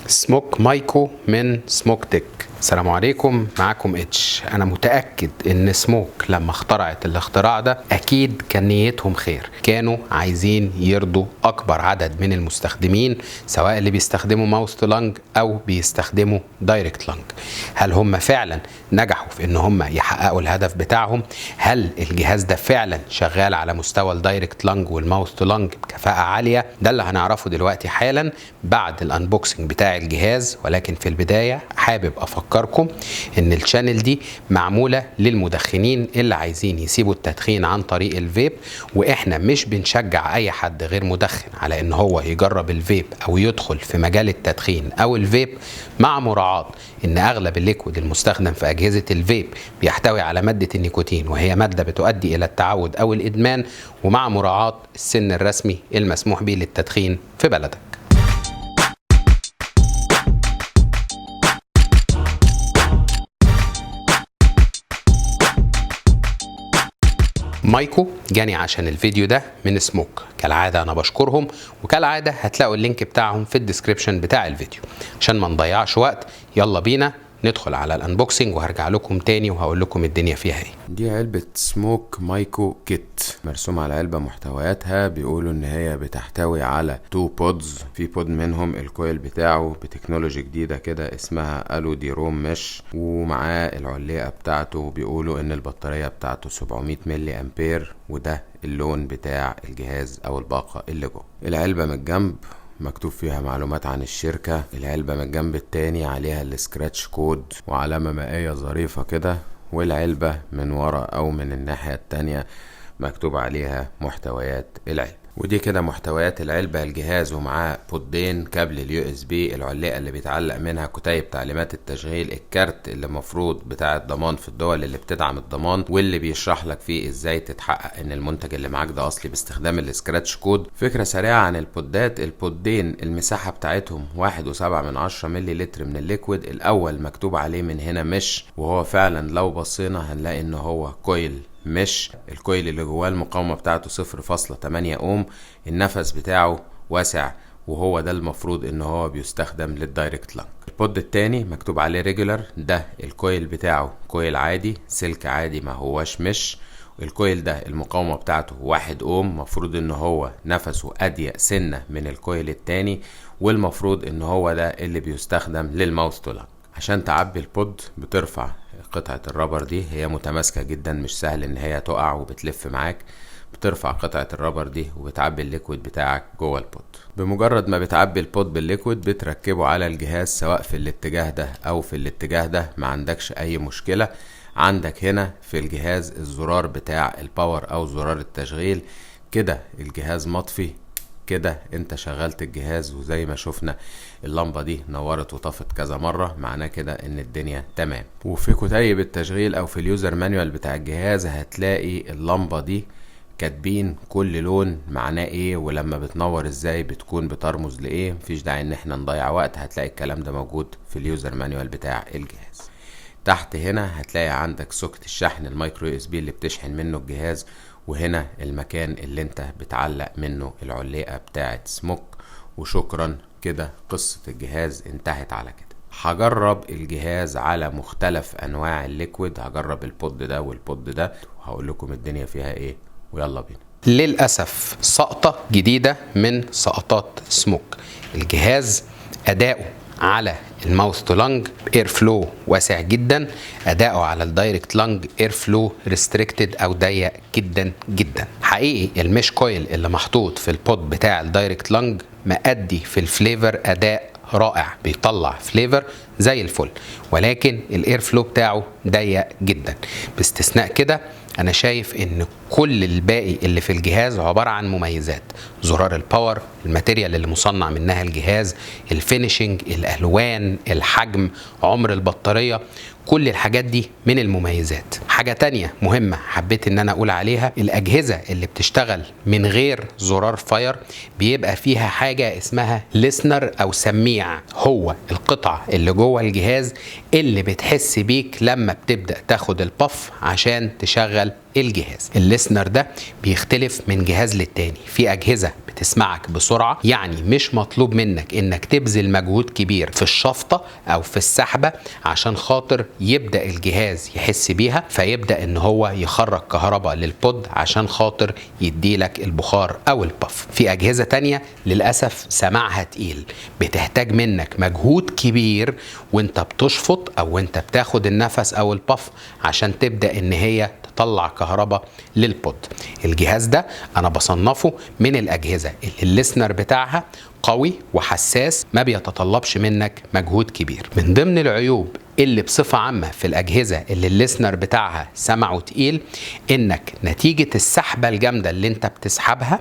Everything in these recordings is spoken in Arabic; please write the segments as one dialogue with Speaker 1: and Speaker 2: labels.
Speaker 1: سموك مايكو من سموك تك. السلام عليكم، معاكم اتش. انا متأكد ان سموك لما اخترعت الاختراع ده اكيد كان نيتهم خير، كانوا عايزين يرضوا اكبر عدد من المستخدمين، سواء اللي بيستخدموا ماوس تو لانج او بيستخدموا دايركت لانج. هل هم فعلا نجحوا في ان هم يحققوا الهدف بتاعهم؟ هل الجهاز ده فعلا شغال على مستوى الدايركت لانج والماوس تو لانج بكفاءة عالية؟ ده اللي هنعرفه دلوقتي حالا بعد الانبوكسنج بتاع الجهاز. ولكن في البداية حابب افكركم ان الشانل دي معمولة للمدخنين اللي عايزين يسيبوا التدخين عن طريق الفيب، واحنا مش بنشجع اي حد غير مدخن على ان هو يجرب الفيب او يدخل في مجال التدخين او الفيب، مع مراعاة ان اغلب الليكويد المستخدم في اجهزة الفيب بيحتوي على مادة النيكوتين، وهي مادة بتؤدي الى التعود او الادمان، ومع مراعاة السن الرسمي المسموح به للتدخين في بلدك. مايكو جاني عشان الفيديو ده من سموك، كالعادة أنا بشكرهم، وكالعادة هتلاقوا اللينك بتاعهم في الديسكريبشن بتاع الفيديو. عشان ما نضيعش وقت يلا بينا ندخل على الانبوكسنج، وهرجع لكم تاني وهقول لكم الدنيا فيها ايه.
Speaker 2: دي علبة سموك مايكو كيت، مرسوم على علبة محتوياتها بيقولوا ان هي بتحتوي على 2 بودز. في بود منهم الكويل بتاعه بتكنولوجي جديدة كده اسمها الو دي روم مش، ومعاه العليقة بتاعته. بيقولوا ان البطارية بتاعته 700 ملي امبير، وده اللون بتاع الجهاز او الباقة اللي جوه. العلبة من الجنب مكتوب فيها معلومات عن الشركة. العلبة من الجنب التاني عليها السكراتش كود وعلامة مائية ظريفة كده، والعلبة من ورا او من الناحية التانية مكتوب عليها محتويات العلبة. ودي كده محتويات العلبة. الجهاز ومعاه بودين، كابل اليو اس بي، العلقة اللي بيتعلق منها كتيب تعليمات التشغيل، الكارت اللي مفروض بتاع الضمان في الدول اللي بتدعم الضمان، واللي بيشرح لك فيه ازاي تتحقق ان المنتج اللي معاك ده اصلي باستخدام السكراتش كود. فكرة سريعة عن البودات. البودين المساحة بتاعتهم 1.7 ملي لتر من الليكويد. الاول مكتوب عليه من هنا مش، وهو فعلا لو بصينا هنلاقي ان هو كويل مش. الكويل اللي جواه المقاومة بتاعته 0.8 اوم. النفس بتاعه واسع، وهو ده المفروض ان هو بيستخدم للدايركت لانج. البود التاني مكتوب عليه ريجولار، ده الكويل بتاعه كويل عادي، سلك عادي ما هواش مش. الكويل ده المقاومة بتاعته 1 اوم، مفروض ان هو نفسه اضيق سنة من الكويل التاني، والمفروض ان هو ده اللي بيستخدم للماوس تو لانج. عشان تعبي البود بترفع قطعة الرابر دي، هي متماسكة جدا مش سهل ان هي تقع وبتلف معاك. بترفع قطعة الرابر دي وبتعبي الليكويد بتاعك جوه البود. بمجرد ما بتعبي البود بالليكويد بتركبه على الجهاز، سواء في الاتجاه ده او في الاتجاه ده، ما عندكش اي مشكلة. عندك هنا في الجهاز الزرار بتاع الباور او زرار التشغيل، كده الجهاز مطفي، كده انت شغلت الجهاز. وزي ما شفنا اللمبة دي نورت وطفت كذا مرة، معناه كده ان الدنيا تمام. وفي كتيب التشغيل او في اليوزر مانيوال بتاع الجهاز هتلاقي اللمبة دي كاتبين كل لون معناه ايه، ولما بتنور ازاي بتكون بترمز لايه. مفيش داعي ان احنا نضيع وقت، هتلاقي الكلام ده موجود في اليوزر مانيوال بتاع الجهاز. تحت هنا هتلاقي عندك سوكت الشحن المايكرو اس بي اللي بتشحن منه الجهاز، وهنا المكان اللي انت بتعلق منه العلقة بتاعة سموك. وشكرا كده، قصة الجهاز انتهت على كده. هجرب الجهاز على مختلف انواع الليكويد، هجرب البود ده والبود ده وهقول لكم الدنيا فيها ايه، ويلا بينا.
Speaker 1: للأسف سقطة جديدة من سقطات سموك. الجهاز أداؤه على الماوس تو لانج اير فلو واسع جدا، اداؤه على الدايركت لانج اير فلو ريستريكتد او ضيق جدا جدا. حقيقي المش كويل اللي محطوط في البود بتاع الدايركت لانج مأدي في الفليفر اداء رائع، بيطلع فليفر زي الفل، ولكن الاير فلو بتاعه ضيق جدا. باستثناء كده انا شايف ان كل الباقي اللي في الجهاز عبارة عن مميزات: زرار الباور، الماتيريال اللي مصنع منها الجهاز، الفينيشنج، الالوان، الحجم، عمر البطارية، كل الحاجات دي من المميزات. حاجة تانية مهمة حبيت ان انا اقول عليها: الاجهزة اللي بتشتغل من غير زرار فاير بيبقى فيها حاجة اسمها ليسنر او سميع، هو القطعة اللي جوه الجهاز اللي بتحس بيك لما بتبدأ تاخد البف عشان تشغل الجهاز. الليسنر ده بيختلف من جهاز للتاني. في اجهزه بتسمعك بسرعه، يعني مش مطلوب منك انك تبذل مجهود كبير في الشفطه او في السحبه عشان خاطر يبدا الجهاز يحس بيها، فيبدا ان هو يخرج كهرباء للبود عشان خاطر يديلك البخار او البف. في اجهزه تانية للاسف سماعها تقيل، بتحتاج منك مجهود كبير وانت بتشفط او انت بتاخد النفس او البف عشان تبدا ان هي تطلع كهرباء للبود. الجهاز ده انا بصنفه من الاجهزه اللي الليسنر بتاعها قوي وحساس، ما بيتطلبش منك مجهود كبير. من ضمن العيوب اللي بصفة عامة في الأجهزة اللي الليسنر بتاعها سمعه تقيل، إنك نتيجة السحبة الجامدة اللي أنت بتسحبها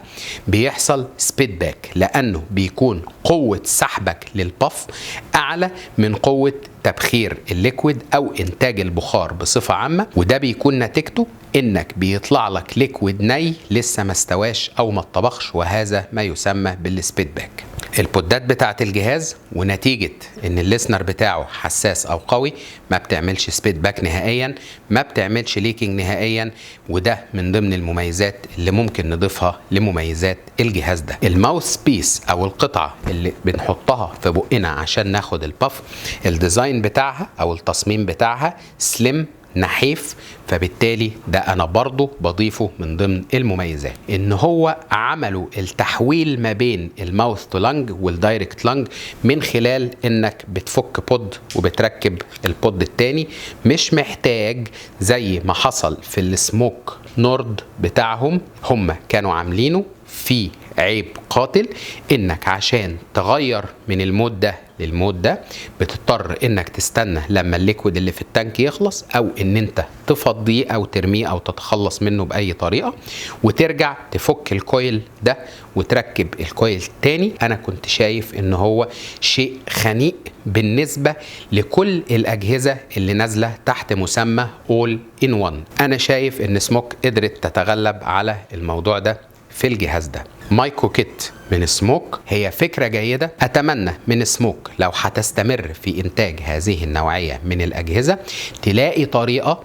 Speaker 1: بيحصل سبيد باك، لأنه بيكون قوة سحبك للبف أعلى من قوة تبخير الليكويد أو إنتاج البخار بصفة عامة، وده بيكون نتيجته إنك بيطلع لك ليكويد ني لسه ما استواش أو ما اتطبخش، وهذا ما يسمى بالسبيد باك. البودات بتاعت الجهاز ونتيجة ان الليسنر بتاعه حساس او قوي ما بتعملش سبيد باك نهائيا، ما بتعملش ليكينج نهائيا، وده من ضمن المميزات اللي ممكن نضيفها لمميزات الجهاز ده. الماوس بيس او القطعة اللي بنحطها في بقنا عشان ناخد الباف، الديزاين بتاعها او التصميم بتاعها سليم نحيف، فبالتالي ده انا برضو بضيفه من ضمن المميزات. ان هو عملوا التحويل ما بين الماوث تو لانج والدايركت لانج من خلال انك بتفك بود وبتركب البود التاني، مش محتاج زي ما حصل في السموك نورد بتاعهم. هم كانوا عاملينه في عيب قاتل، انك عشان تغير من المود ده للمود ده بتضطر انك تستنى لما الليكويد اللي في التانك يخلص، او ان انت تفضيه او ترميه او تتخلص منه باي طريقه، وترجع تفك الكويل ده وتركب الكويل تاني. انا كنت شايف ان هو شيء خنيق بالنسبه لكل الاجهزه اللي نازله تحت مسمى اول ان وان. انا شايف ان سموك قدرت تتغلب على الموضوع ده في الجهاز ده. مايكو كيت من سموك هي فكرة جيدة. أتمنى من سموك لو هتستمر في إنتاج هذه النوعية من الأجهزة تلاقي طريقة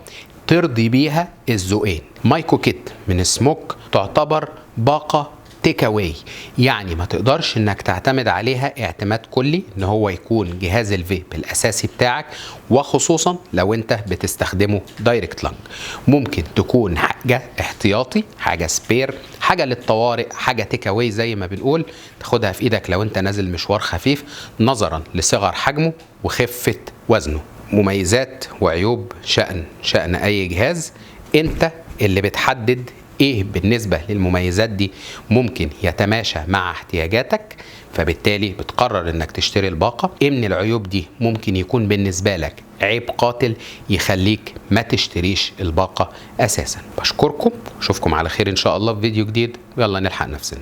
Speaker 1: ترضي بيها الذوقين. مايكو كيت من سموك تعتبر باقة تيك اواي، يعني ما تقدرش انك تعتمد عليها اعتماد كلي ان هو يكون جهاز الفيب الاساسي بتاعك، وخصوصا لو انت بتستخدمه دايركت لانج. ممكن تكون حاجه احتياطي، حاجه سبير، حاجه للطوارئ، حاجه تيك اواي زي ما بنقول، تاخدها في ايدك لو انت نازل مشوار خفيف نظرا لصغر حجمه وخفه وزنه. مميزات وعيوب شأن اي جهاز، انت اللي بتحدد ايه بالنسبة للمميزات دي ممكن يتماشى مع احتياجاتك، فبالتالي بتقرر انك تشتري الباقة. ايه من العيوب دي ممكن يكون بالنسبة لك عيب قاتل يخليك ما تشتريش الباقة اساسا. بشكركم واشوفكم على خير ان شاء الله في فيديو جديد، يلا نلحق نفسنا.